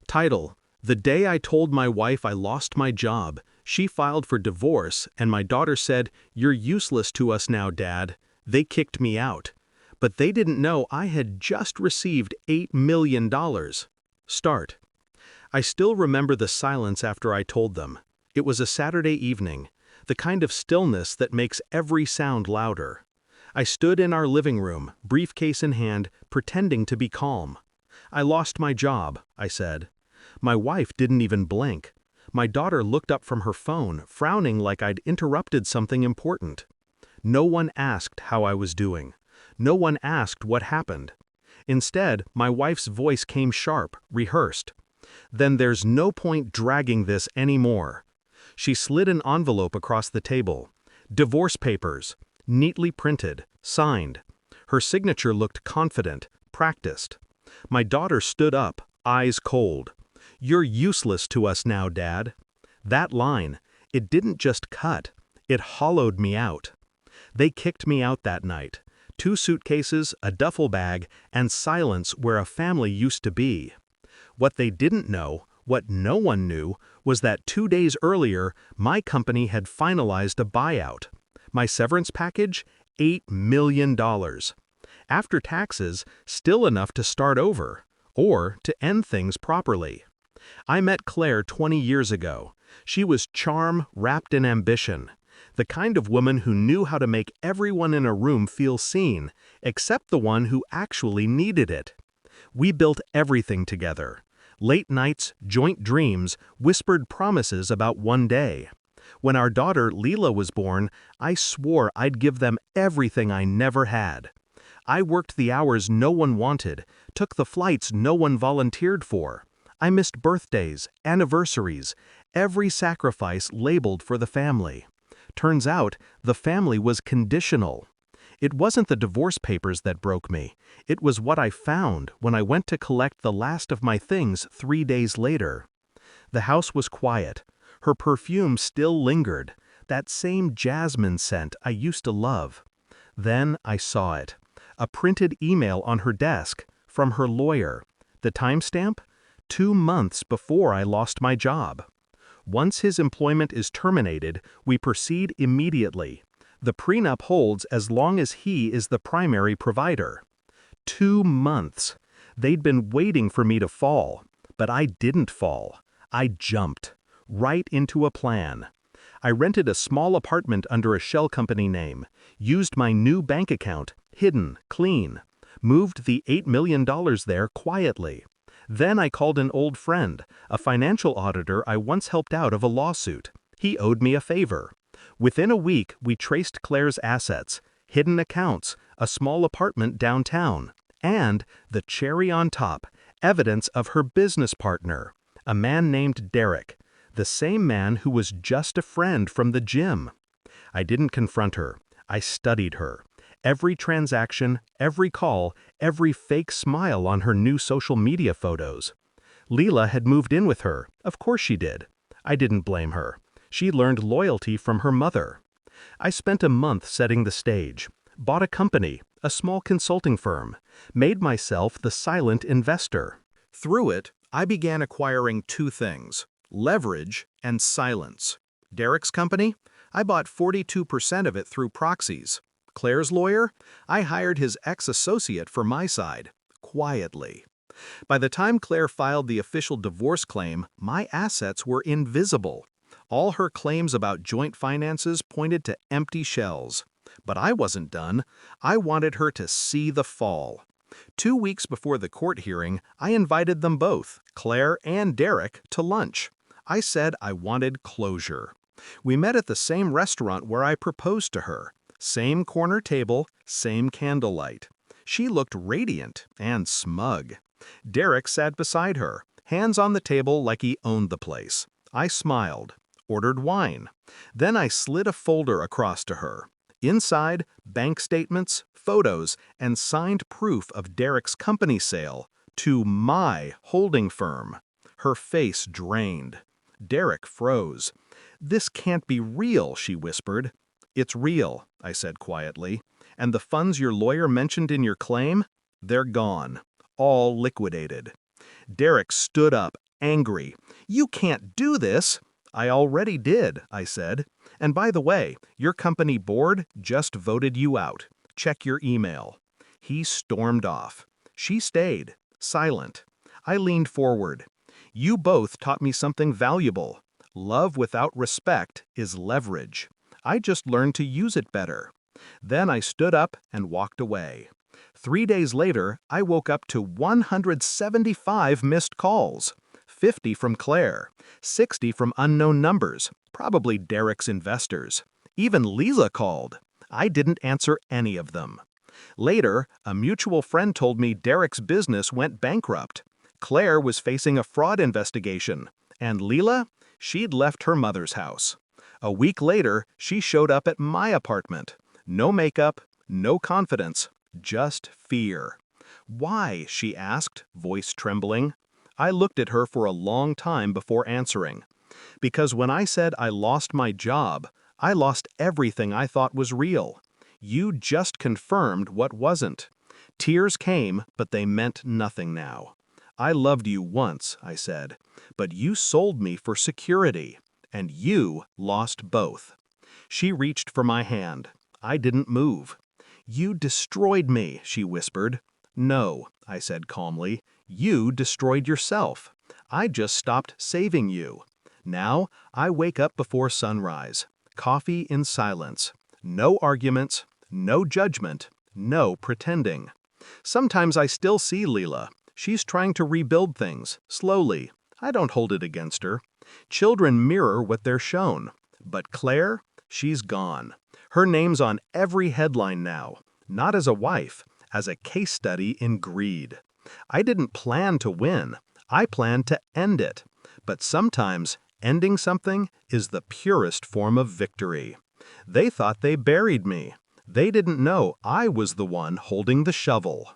Title: The day I told my wife I lost my job, she filed for divorce and my daughter said, "You're useless to us now, Dad." They kicked me out. But they didn't know I had just received $8 million. Start. I still remember the silence after I told them. It was a Saturday evening, the kind of stillness that makes every sound louder. I stood in our living room, briefcase in hand, pretending to be calm. "I lost my job," I said. My wife didn't even blink. My daughter looked up from her phone, frowning like I'd interrupted something important. No one asked how I was doing. No one asked what happened. Instead, my wife's voice came sharp, rehearsed. "Then there's no point dragging this anymore." She slid an envelope across the table. Divorce papers, neatly printed, signed. Her signature looked confident, practiced. My daughter stood up, eyes cold. "You're useless to us now, Dad." That line, it didn't just cut, it hollowed me out. They kicked me out that night. 2 suitcases, a duffel bag, and silence where a family used to be. What they didn't know, what no one knew, was that 2 days earlier, my company had finalized a buyout. My severance package? $8 million. After taxes, still enough to start over, or to end things properly. I met Claire 20 years ago. She was charm wrapped in ambition. The kind of woman who knew how to make everyone in a room feel seen, except the one who actually needed it. We built everything together. Late nights, joint dreams, whispered promises about one day. When our daughter Leela was born, I swore I'd give them everything I never had. I worked the hours no one wanted, took the flights no one volunteered for. I missed birthdays, anniversaries, every sacrifice labeled for the family. Turns out, the family was conditional. It wasn't the divorce papers that broke me. It was what I found when I went to collect the last of my things 3 days later. The house was quiet. Her perfume still lingered, that same jasmine scent I used to love. Then I saw it. A printed email on her desk, from her lawyer. The timestamp? 2 months before I lost my job. Once his employment is terminated, we proceed immediately. The prenup holds as long as he is the primary provider. 2 months. They'd been waiting for me to fall, but I didn't fall. I jumped. Right into a plan. I rented a small apartment under a shell company name, used my new bank account, hidden, clean, moved the $8 million there quietly. Then I called an old friend, a financial auditor I once helped out of a lawsuit. He owed me a favor. Within a week, we traced Claire's assets, hidden accounts, a small apartment downtown, and, the cherry on top, evidence of her business partner, a man named Derek, the same man who was just a friend from the gym. I didn't confront her. I studied her. Every transaction, every call, every fake smile on her new social media photos. Leela had moved in with her. Of course she did. I didn't blame her. She learned loyalty from her mother. I spent a month setting the stage, bought a company, a small consulting firm, made myself the silent investor. Through it, I began acquiring 2 things: leverage and silence. Derek's company? I bought 42% of it through proxies. Claire's lawyer? I hired his ex-associate for my side, quietly. By the time Claire filed the official divorce claim, my assets were invisible. All her claims about joint finances pointed to empty shells. But I wasn't done. I wanted her to see the fall. 2 weeks before the court hearing, I invited them both, Claire and Derek, to lunch. I said I wanted closure. We met at the same restaurant where I proposed to her. Same corner table, same candlelight. She looked radiant and smug. Derek sat beside her, hands on the table like he owned the place. I smiled, ordered wine. Then I slid a folder across to her. Inside, bank statements, photos, and signed proof of Derek's company sale to my holding firm. Her face drained. Derek froze. "This can't be real," she whispered. "It's real," I said quietly. "And the funds your lawyer mentioned in your claim? They're gone. All liquidated." Derek stood up, angry. "You can't do this!" "I already did," I said. "And by the way, your company board just voted you out. Check your email." He stormed off. She stayed, silent. I leaned forward. "You both taught me something valuable. Love without respect is leverage. I just learned to use it better." Then I stood up and walked away. 3 days later, I woke up to 175 missed calls. 50 from Claire, 60 from unknown numbers, probably Derek's investors. Even Lisa called. I didn't answer any of them. Later, a mutual friend told me Derek's business went bankrupt. Claire was facing a fraud investigation. And Leela? She'd left her mother's house. A week later, she showed up at my apartment. No makeup, no confidence, just fear. "Why?" she asked, voice trembling. I looked at her for a long time before answering. "Because when I said I lost my job, I lost everything I thought was real. You just confirmed what wasn't." Tears came, but they meant nothing now. "I loved you once," I said, "but you sold me for security, and you lost both." She reached for my hand. I didn't move. "You destroyed me," she whispered. "No," I said calmly, "you destroyed yourself. I just stopped saving you. Now, I wake up before sunrise. Coffee in silence. No arguments, no judgment, no pretending. Sometimes I still see Leela. She's trying to rebuild things, slowly. I don't hold it against her. Children mirror what they're shown. But Claire, she's gone. Her name's on every headline now, not as a wife, as a case study in greed. I didn't plan to win. I planned to end it. But sometimes, ending something is the purest form of victory. They thought they buried me. They didn't know I was the one holding the shovel.